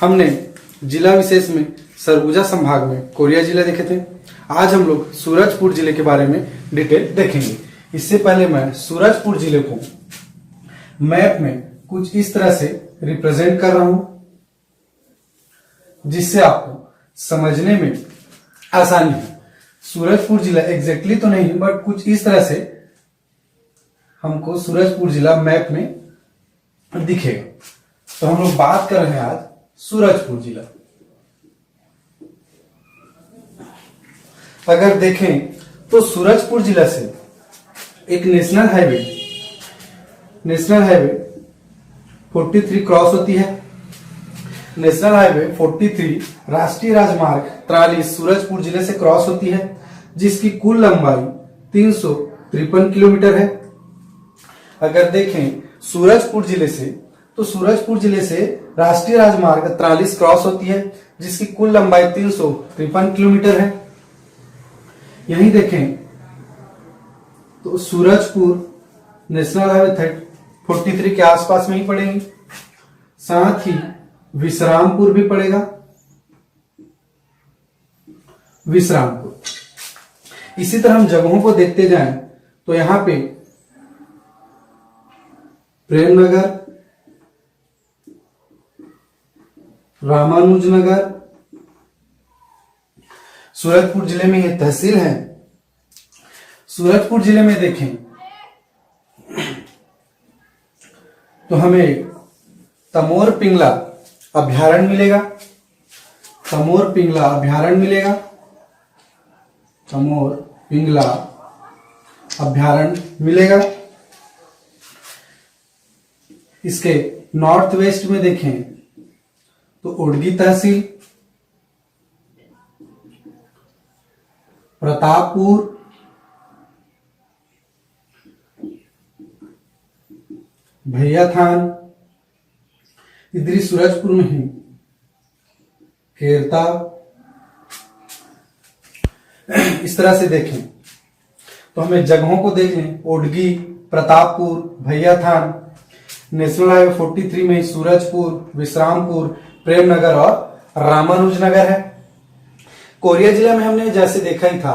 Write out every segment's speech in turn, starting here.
हमने जिला विशेष में सरगुजा संभाग में कोरिया जिला देखे थे। आज हम लोग सूरजपुर जिले के बारे में डिटेल देखेंगे। इससे पहले मैं सूरजपुर जिले को मैप में कुछ इस तरह से रिप्रेजेंट कर रहा हूं, जिससे आपको समझने में आसानी है। सूरजपुर जिला एग्जैक्टली तो नहीं, बट कुछ इस तरह से हमको सूरजपुर जिला मैप में दिखेगा। तो हम लोग बात कर रहे हैं आज सूरजपुर जिला। अगर देखें तो सूरजपुर जिला से एक नेशनल हाईवे 43 क्रॉस होती है। नेशनल हाईवे 43 राष्ट्रीय राजमार्ग 43 सूरजपुर जिले से क्रॉस होती है, जिसकी कुल लंबाई 353 किलोमीटर है। अगर देखें सूरजपुर जिले से, तो सूरजपुर जिले से राष्ट्रीय राजमार्ग 43 क्रॉस होती है, जिसकी कुल लंबाई 353 किलोमीटर है। यहीं देखें तो सूरजपुर नेशनल हाईवे 43 के आसपास में ही पड़ेगी। साथ ही विश्रामपुर भी पड़ेगा। विश्रामपुर। इसी तरह हम जगहों को देखते जाएं तो यहां पे प्रेमनगर, रामानुजनगर, सूरजपुर जिले में ये तहसील है। सूरजपुर जिले में देखें तो हमें तमोर पिंगला अभ्यारण्य मिलेगा। तमोर पिंगला अभ्यारण्य मिलेगा। इसके नॉर्थ वेस्ट में देखें तो ओडगी तहसील, प्रतापपुर, भैयाथान, इधरी सूरजपुर में ही केरता। इस तरह से देखें तो हमें जगहों को देख लें। ओडगी, प्रतापपुर, भैयाथान, नेशनल हाईवे 43 में सूरजपुर, विश्रामपुर, प्रेमनगर और रामानुजनगर है। कोरिया जिले में हमने जैसे देखा ही था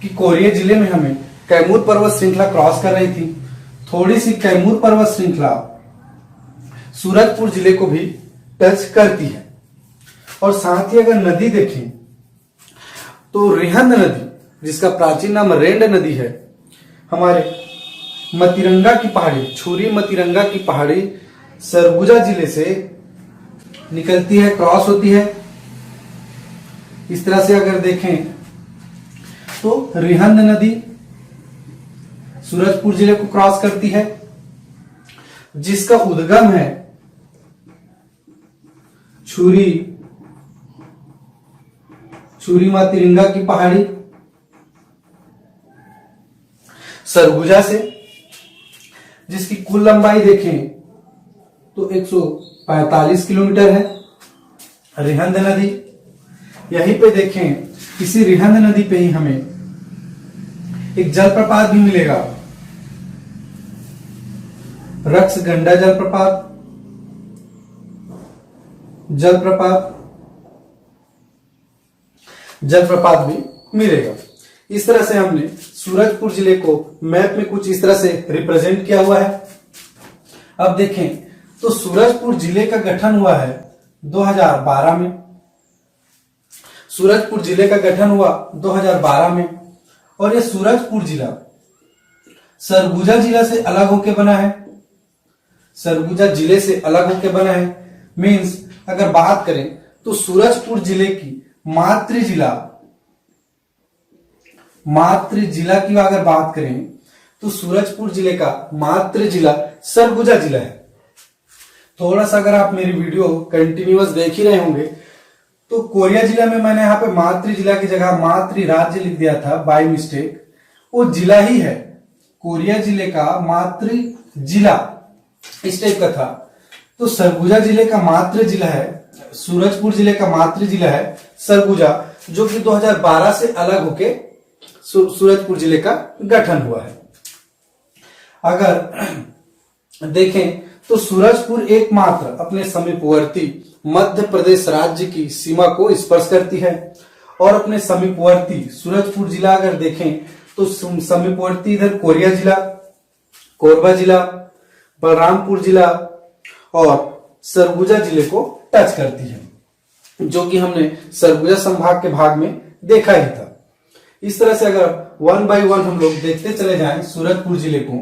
कि कोरिया जिले में हमें कैमूर पर्वत श्रृंखला क्रॉस कर रही थी। थोड़ी सी कैमूर पर्वत श्रृंखला सूरजपुर जिले को भी टच करती है। और साथ ही अगर नदी देखें तो रिहंद नदी, जिसका प्राचीन नाम रेंड नदी है, हमारे मतिरंगा की पहाड़ी, छुरी मतिरंगा की पहाड़ी सरगुजा जिले से निकलती है, क्रॉस होती है। इस तरह से अगर देखें तो रिहंद नदी सूरजपुर जिले को क्रॉस करती है, जिसका उद्गम है छुरी मातिरंगा की पहाड़ी सरगुजा से, जिसकी कुल लंबाई देखें तो 145 किलोमीटर है। रिहंद नदी, यहीं पे देखें, इसी रिहंद नदी पे ही हमें एक जलप्रपात भी मिलेगा, रक्सगंडा जलप्रपात भी मिलेगा। इस तरह से हमने सूरजपुर जिले को मैप में कुछ इस तरह से रिप्रेजेंट किया हुआ है। अब देखें तो सूरजपुर जिले का गठन हुआ है 2012 में। सूरजपुर जिले का गठन हुआ 2012 में, और यह सूरजपुर जिला सरगुजा जिला से अलग होकर बना है। सरगुजा जिले से अलग होकर बना है। मींस अगर बात करें तो सूरजपुर जिले की मातृ जिला की अगर बात करें तो सूरजपुर जिले का मातृ जिला सरगुजा जिला है। थोड़ा सा अगर आप मेरी वीडियो कंटिन्यूअस देख ही रहे होंगे तो कोरिया जिला में मैंने यहाँ पे मातृ जिला की जगह मातृ राज्य लिख दिया था बाय मिस्टेक। वो जिला ही है, कोरिया जिले का मातृ जिला इस टाइप का था। तो सरगुजा जिले का मातृ जिला है, सूरजपुर जिले का मातृ जिला है सरगुजा, जो कि 2012 से अलग होके सूरजपुर जिले का गठन हुआ है। अगर देखें तो सूरजपुर एकमात्र अपने समीपवर्ती मध्य प्रदेश राज्य की सीमा को स्पर्श करती है। और अपने समीपवर्ती सूरजपुर जिला अगर देखें तो समीपवर्ती इधर कोरिया जिला, कोरबा जिला, बलरामपुर जिला और सरगुजा जिले को टच करती है, जो कि हमने सरगुजा संभाग के भाग में देखा ही था। इस तरह से अगर 1 बाय 1 हम लोग देखते चले जाएं सूरजपुर जिले को,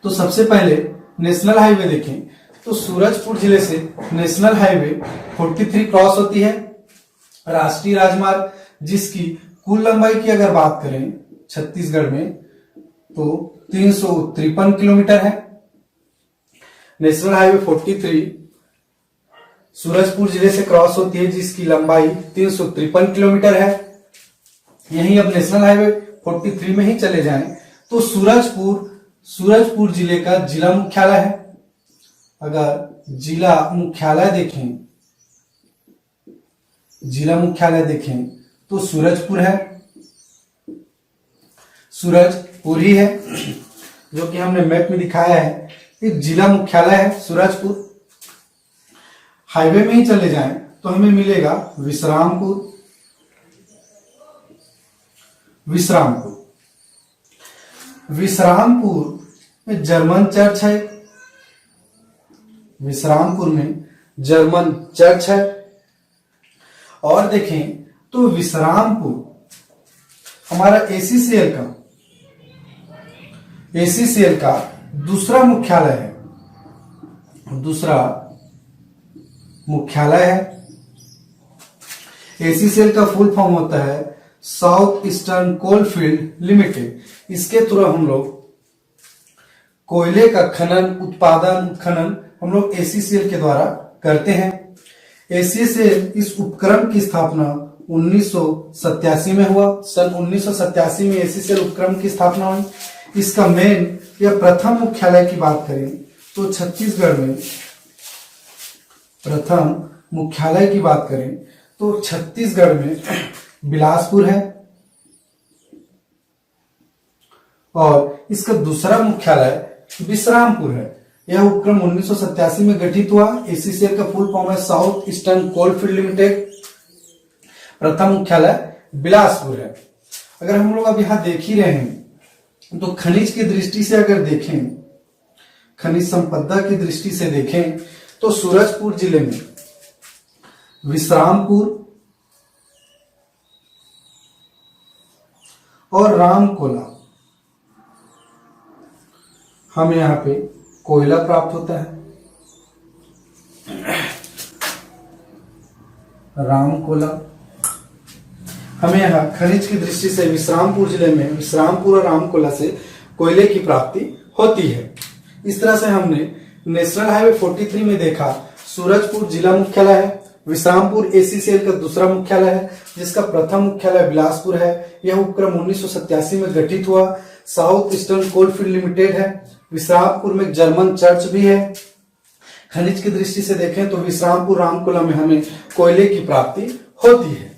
तो सबसे पहले नेशनल हाईवे देखें तो सूरजपुर जिले से नेशनल हाईवे 43 क्रॉस होती है, राष्ट्रीय राजमार्ग जिसकी कुल लंबाई की अगर बात करें छत्तीसगढ़ में तो 353 किलोमीटर है। नेशनल हाईवे 43 सूरजपुर जिले से क्रॉस होती है जिसकी लंबाई 353 किलोमीटर है। यहीं अब नेशनल हाईवे 43 में ही चले जाएं तो सूरजपुर जिले का जिला मुख्यालय है। अगर जिला मुख्यालय देखें तो सूरजपुर है, सूरजपुर ही है, जो कि हमने मैप में दिखाया है। एक जिला मुख्यालय है सूरजपुर। हाईवे में ही चले जाएं तो हमें मिलेगा विश्रामपुर में जर्मन चर्च है। विश्रामपुर में जर्मन चर्च है। और देखें तो विश्रामपुर हमारा एसीसीएल का दूसरा मुख्यालय है। एसीसीएल का फुल फॉर्म होता है साउथ ईस्टर्न कोलफील्ड लिमिटेड। इसके थ्रू हम लोग कोयले का खनन हम लोग एसीसीएल के द्वारा करते हैं। एसीसीएल इस उपक्रम की स्थापना 1987 में हुआ। सन 1987 में एसीसीएल उपक्रम की स्थापना हुई। इसका मेन या प्रथम मुख्यालय की बात करें तो छत्तीसगढ़ में प्रथम मुख्यालय की बात करें तो छत्तीसगढ़ में बिलासपुर है। और इसका दूसरा मुख्यालय विश्रामपुर है। यह उपक्रम 1987 में गठित हुआ। एसीसीएल का फुल फॉर्म है साउथ ईस्टर्न कोलफील्ड लिमिटेड। प्रथम मुख्यालय बिलासपुर है। अगर हम लोग अब यहां देख ही रहे हैं तो खनिज की दृष्टि से अगर देखें, खनिज संपदा की दृष्टि से देखें तो सूरजपुर जिले में विश्रामपुर और रामकोला हमें यहाँ पे कोयला प्राप्त होता है। रामकोला हमें यहाँ खनिज की दृष्टि से विश्रामपुर जिले में विश्रामपुर और रामकोला से कोयले की प्राप्ति होती है। इस तरह से हमने नेशनल हाईवे 43 में देखा सूरजपुर जिला मुख्यालय है, विश्रामपुर एसीसीएल का दूसरा मुख्यालय है जिसका प्रथम मुख्यालय बिलासपुर है। यह उपक्रम 1987 में गठित हुआ। साउथ ईस्टर्न कोलफील्ड लिमिटेड है। विश्रामपुर में जर्मन चर्च भी है। खनिज की दृष्टि से देखें तो विश्रामपुर रामकोला में हमें कोयले की प्राप्ति होती है।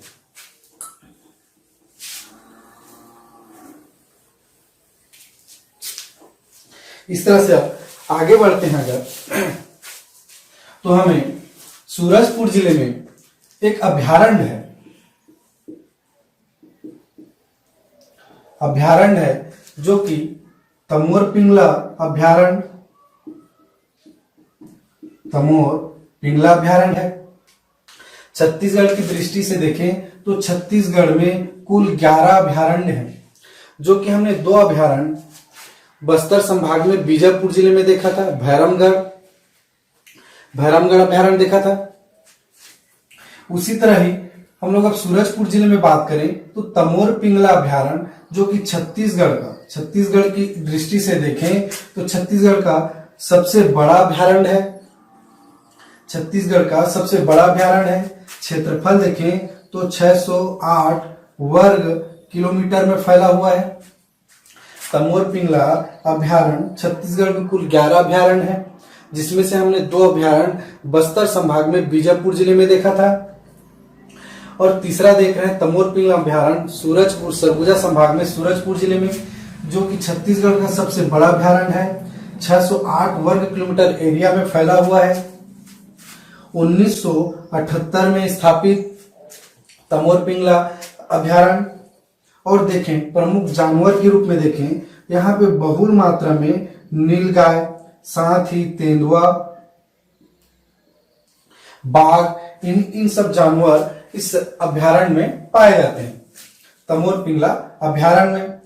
इस तरह से अब आगे बढ़ते हैं अगर तो हमें सूरजपुर जिले में एक अभ्यारण्य है जो कि तमोर पिंगला अभ्यारण्य है। छत्तीसगढ़ की दृष्टि से देखें तो छत्तीसगढ़ में कुल 11 अभ्यारण्य हैं, जो कि हमने 2 अभ्यारण्य बस्तर संभाग में बीजापुर जिले में देखा था। भैरमगढ़ अभ्यारण्य देखा था। उसी तरह ही हम लोग अब सूरजपुर जिले में बात करें तो तमोर पिंगला अभ्यारण्य जो कि छत्तीसगढ़ की दृष्टि से देखें तो छत्तीसगढ़ का सबसे बड़ा अभ्यारण्य है। क्षेत्रफल देखें तो 608 वर्ग किलोमीटर में फैला हुआ है। तमोर पिंगला अभ्यारण्य छत्तीसगढ़ में कुल 11 अभ्यारण्य है, जिसमें से हमने 2 अभ्यारण्य बस्तर संभाग में बीजापुर जिले में देखा था और तीसरा देख रहे हैं तमोर पिंगला अभ्यारण्य सूरजपुर सरगुजा संभाग में सूरजपुर जिले में, जो कि छत्तीसगढ़ का सबसे बड़ा अभ्यारण्य है। 608 वर्ग किलोमीटर एरिया में फैला हुआ है। 1978 में स्थापित तमोर पिंगला अभयारण्य। और देखें प्रमुख जानवर के रूप में देखें, यहाँ पे बहुल मात्रा में नीलगाय, साथ ही तेंदुआ, बाघ, इन सब जानवर इस अभयारण्य में पाए जाते हैं। तमोर पिंगला अभयारण्य में,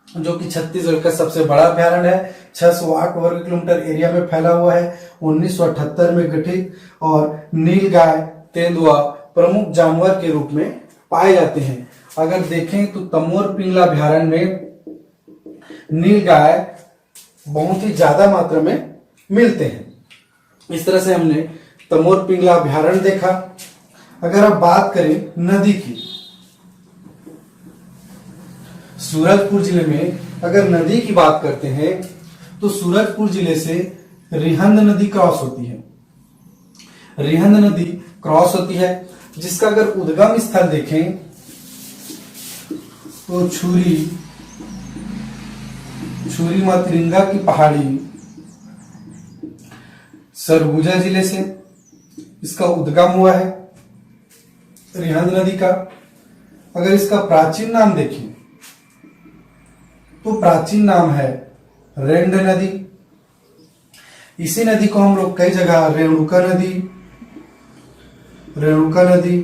जो कि छत्तीसगढ़ का सबसे बड़ा अभयारण्य है, 608 वर्ग किलोमीटर एरिया में फैला हुआ है, 1978 में गठित, और नीलगाय, तेंदुआ प्रमुख जानवर के रूप में पाए जाते हैं। अगर देखें तो तमोर पिंगला अभयारण्य में नीलगाय बहुत ही ज्यादा मात्रा में मिलते हैं। इस तरह से हमने तमोर पिंगला अभयारण्य देखा। अगर आप बात करें नदी की, सूरजपुर जिले में अगर नदी की बात करते हैं तो सूरजपुर जिले से रिहंद नदी क्रॉस होती है। रिहंद नदी क्रॉस होती है, जिसका अगर उद्गम स्थल देखें तो छुरी मातरिंगा की पहाड़ी सरगुजा जिले से इसका उद्गम हुआ है, रिहंद नदी का। अगर इसका प्राचीन नाम देखें तो प्राचीन नाम है रेंड नदी। इसी नदी को हम लोग कई जगह रेणुका नदी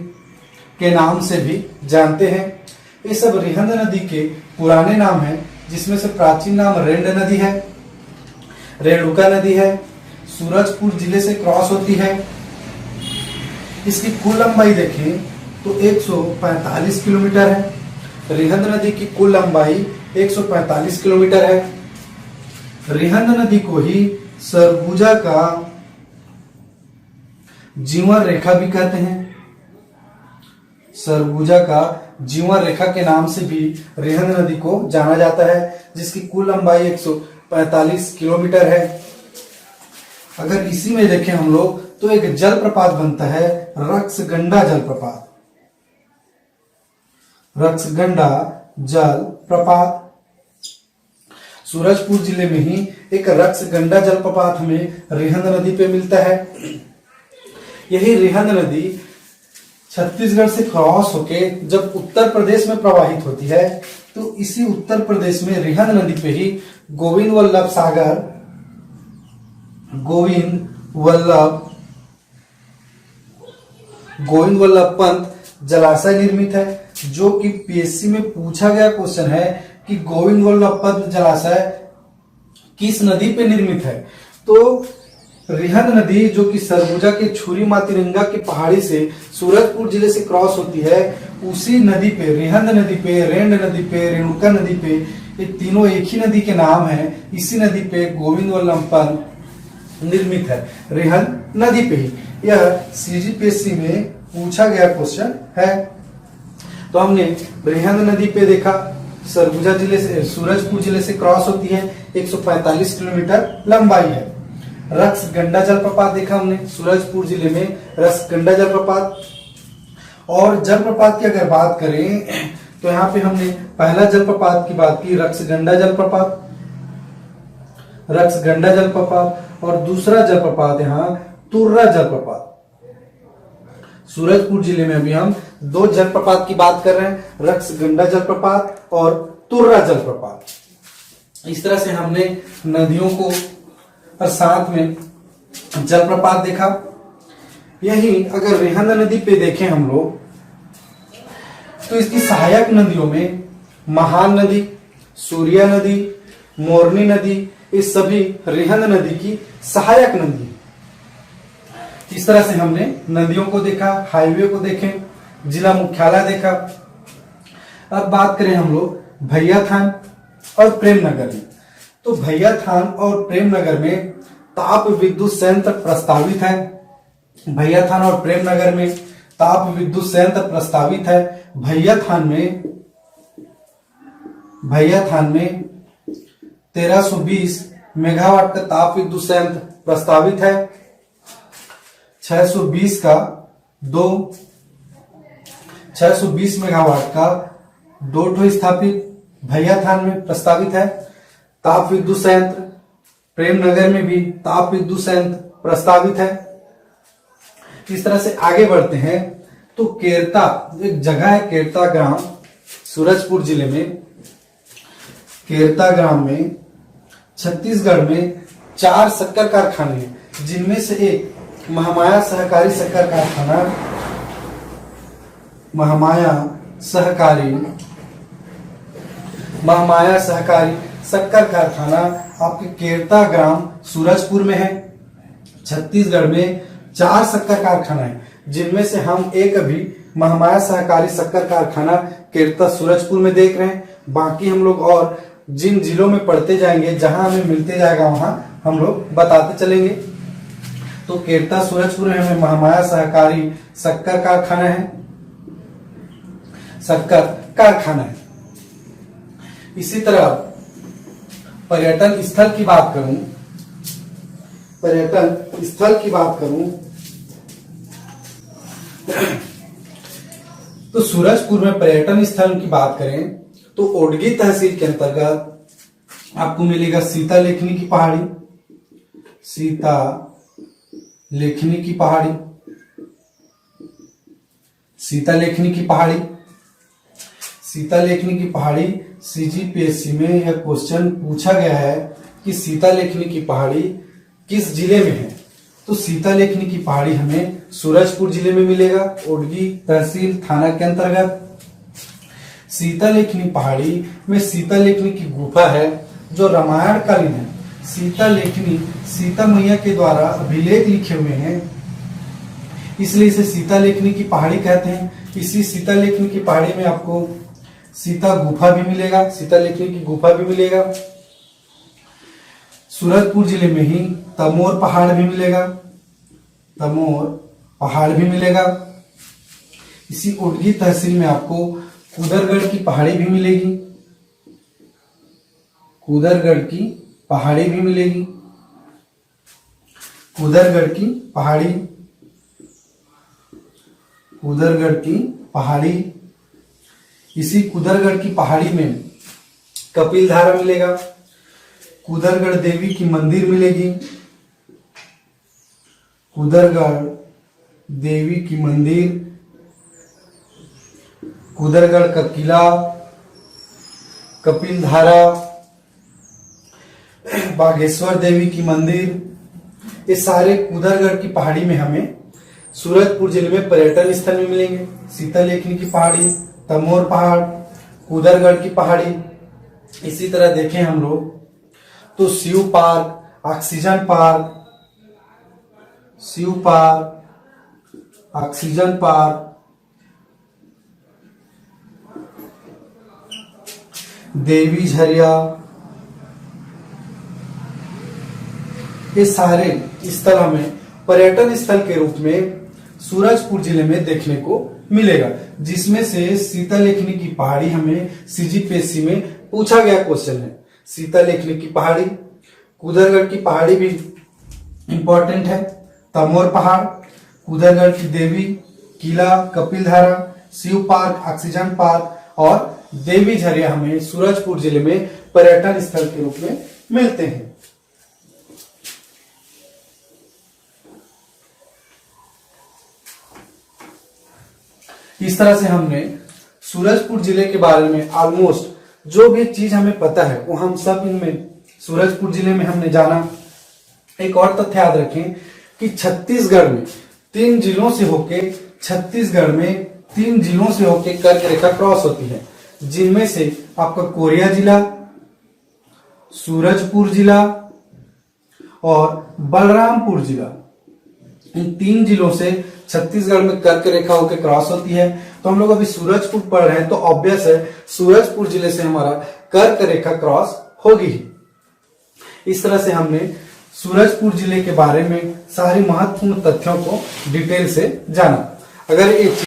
के नाम से भी जानते हैं। ये सब रिहंद नदी के पुराने नाम हैं, जिसमें से प्राचीन नाम रेंड नदी है, रेणुका नदी है, सूरजपुर जिले से क्रॉस होती है। इसकी कुल लंबाई देखें तो 145 किलोमीटर है। रिहंद नदी की कुल लंबाई 145 किलोमीटर है। रिहंद नदी को ही सरगुजा का जीवन रेखा भी कहते हैं। सरगुजा का जीवन रेखा के नाम से भी रिहंद नदी को जाना जाता है, जिसकी कुल लंबाई 145 किलोमीटर है। अगर इसी में देखें हम लोग तो एक जलप्रपात बनता है, रक्सगंडा जलप्रपात। रक्सगंडा जलप्रपात सूरजपुर जिले में ही एक रक्सगंडा जलप्रपात हमें रिहंद नदी पे मिलता है। यही रिहंद नदी छत्तीसगढ़ से क्रॉस होके जब उत्तर प्रदेश में प्रवाहित होती है, तो इसी उत्तर प्रदेश में रिहंद नदी पे ही गोविंद वल्लभ पंत जलाशय निर्मित है, जो कि पीएससी में पूछा गया क्वेश्चन है कि गोविंद वल्लभ पंत जलाशय किस नदी पे निर्मित है। तो रिहंद नदी, जो कि सरगुजा के छुरी मातरिंगा की पहाड़ी से सूरजपुर जिले से क्रॉस होती है, उसी नदी पे, रिहंद नदी पे, रेंड नदी पे, रेणुका नदी पे, ये तीनों एक ही नदी के नाम हैं। इसी नदी पे गोविंद वल्लभ पंत निर्मित है, रिहंद नदी पे ही। यह सीजीपीएससी में पूछा गया क्वेश्चन है। तो हमने रिहंद नदी पे देखा, सरगुजा जिले से, सूरजपुर जिले से क्रॉस होती है, 145 किलोमीटर लंबाई है। रक्सगंडा जलप्रपात देखा हमने, सूरजपुर जिले में रक्सगंडा जलप्रपात। और जलप्रपात की अगर बात करें तो यहाँ पे हमने पहला जलप्रपात की बात की, रक्सगंडा जलप्रपात, और दूसरा जलप्रपात यहाँ तुर्रा जलप्रपात। सूरजपुर जिले में अभी हम दो जलप्रपात की बात कर रहे हैं, रक्सगंडा जलप्रपात और तुर्रा जलप्रपात। इस तरह से हमने नदियों को और साथ में जलप्रपात देखा। यही अगर रिहंद नदी पे देखें हम लोग तो इसकी सहायक नदियों में महान नदी, सूर्या नदी, मोरनी नदी, ये सभी रिहंद नदी की सहायक नदी। इस तरह से हमने नदियों को देखा, हाईवे को देखें, जिला मुख्यालय देखा। अब बात करें हम लोग भैयाथान और प्रेमनगर में। तो भैयाथान और प्रेमनगर में ताप विद्युत संयंत्र प्रस्तावित है। भैयाथान और प्रेमनगर में ताप विद्युत संयंत्र प्रस्तावित है। भैयाथान में 1320 मेगावाट का ताप विद्युत संयंत्र प्रस्तावित है। 620 मेगावाट का दो स्थापित भैयाथान में प्रस्तावित है ताप विद्युत संयंत्र। प्रेमनगर में भी ताप विद्युत संयंत्र प्रस्तावित है। इस तरह से आगे बढ़ते हैं तो केरता, एक जगह है केरता ग्राम, सूरजपुर जिले में। केरता ग्राम में छत्तीसगढ़ में 4 शक्कर कारखाने हैं, जिनमें से एक महामाया सहकारी शक्कर कारखाना, महामाया सहकारी शक्कर कारखाना आपके केरता ग्राम सूरजपुर में है। छत्तीसगढ़ में 4 शक्कर कारखाना है, जिनमें से हम एक अभी महामाया सहकारी शक्कर कारखाना केरता सूरजपुर में देख रहे हैं। बाकी हम लोग और जिन जिलों में पढ़ते जाएंगे, जहां हमें मिलते जाएगा वहां हम लोग बताते चलेंगे। तो केरता सूरजपुर में हमें महामाया सहकारी शक्कर कारखाना है। इसी तरह पर्यटन स्थल की बात करूं तो सूरजपुर में पर्यटन स्थल की बात करें तो ओडगी तहसील के अंतर्गत आपको मिलेगा सीता लेखनी की पहाड़ी। सीता लेखनी की पहाड़ी सीजीपीएससी में यह क्वेश्चन पूछा गया है कि सीता लेखनी की पहाड़ी किस जिले में है। तो सीता लेखनी की पहाड़ी हमें सूरजपुर जिले में मिलेगा, ओडगी तहसील थाना के अंतर्गत। सीता लेखनी पहाड़ी में सीता लेखनी की गुफा है जो रामायण कालीन है। सीता लेखनी सीता मैया के द्वारा अभिलेख लिखे हुए हैं, इसलिए इसे सीता लेखनी की पहाड़ी कहते हैं। इसी सीता लेखनी की पहाड़ी में आपको सीता लेखनी की गुफा भी मिलेगा। सूरजपुर जिले में ही तमोर पहाड़ भी मिलेगा। इसी ओडगी तहसील में आपको कुदरगढ़ की पहाड़ी भी मिलेगी। कुदरगढ़ की पहाड़ी इसी कुदरगढ़ की पहाड़ी में कपिल धारा मिलेगा। कुदरगढ़ देवी की मंदिर मिलेगी। कुदरगढ़ का किला, कपिल धारा, बागेश्वर देवी की मंदिर, ये सारे कुदरगढ़ की पहाड़ी में हमें सूरजपुर जिले में पर्यटन स्थल में मिलेंगे। सीता लेखनी की पहाड़ी, तमोर पहाड़, कुदरगढ़ की पहाड़ी। इसी तरह देखें हम लोग तो शिव पार्क, ऑक्सीजन पार्क, देवी झरिया, ये सारे स्थल हमें पर्यटन स्थल के रूप में सूरजपुर जिले में देखने को मिलेगा, जिसमें से सीता लेखनी की पहाड़ी हमें सीजीपीएससी में पूछा गया क्वेश्चन है। सीता लेखनी की पहाड़ी, कुदरगढ़ की पहाड़ी भी इंपॉर्टेंट है, तमोर पहाड़, कुदरगढ़ की देवी, किला, कपिल धारा, शिव पार्क, ऑक्सीजन पार्क और देवी झरिया हमें सूरजपुर जिले में पर्यटन स्थल के रूप में मिलते हैं। इस तरह से हमने सूरजपुर जिले के बारे में ऑलमोस्ट जो भी चीज हमें पता है वो हम सब इनमें सूरजपुर जिले में हमने जाना। एक और तथ्य याद रखें कि छत्तीसगढ़ में 3 जिलों से होके कर्क रेखा क्रॉस होती है, जिनमें से आपका कोरिया जिला, सूरजपुर जिला और बलरामपुर जिला, इन 3 जिलों से छत्तीसगढ़ में कर्क रेखा होकर क्रॉस होती है। तो हम लोग अभी सूरजपुर पढ़ रहे हैं, तो ऑब्वियस है सूरजपुर जिले से हमारा कर्क रेखा क्रॉस होगी। इस तरह से हमने सूरजपुर जिले के बारे में सारी महत्वपूर्ण तथ्यों को डिटेल से जाना। अगर एक